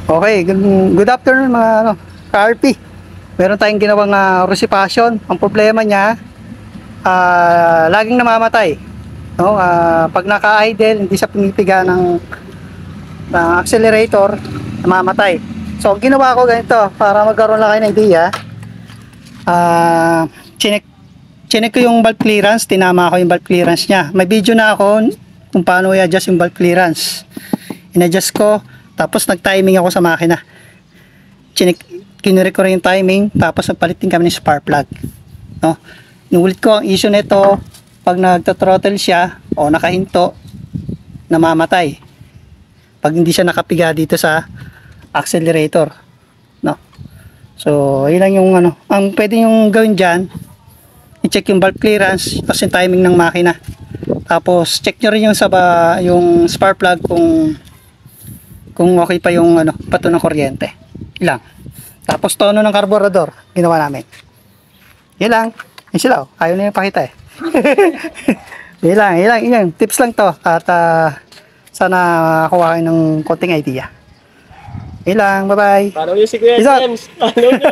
Okay, good afternoon mga ka-RP. Meron tayong ginawang rusipasyon. Ang problema niya, laging namamatay. No? Pag naka-idle, hindi siya pinipiga ng accelerator, namamatay. So, ang ginawa ko ganito, para magkaroon lang kayo ng idea, chinek ko yung valve clearance, tinama ko yung valve clearance niya. May video na ako kung paano i-adjust yung valve clearance. In-adjust ko, tapos nag-timing ako sa makina. Kinurek ko rin yung timing, tapos nagpalit din kami ng spark plug. No? Inulit ko ang issue nito, pag nagto-throttle siya o nakahinto, namamatay. Pag hindi siya nakapiga dito sa accelerator. No? So, yun lang yung ang pwede yung gawin dyan, i-check yung valve clearance, tapos yung timing ng makina. Tapos, check nyo rin yung spark plug kung okay pa yung pato ng kuryente. Ilang. Tapos tono ng karburador, ginawa namin. Yan lang. Yan sila. Ayaw na yung pakita eh. Yan. Tips lang to. At sana makakuha kayo ng konting idea. Yan lang. Bye-bye. Follow nyo si Kuya Peace out. James. Follow nyo.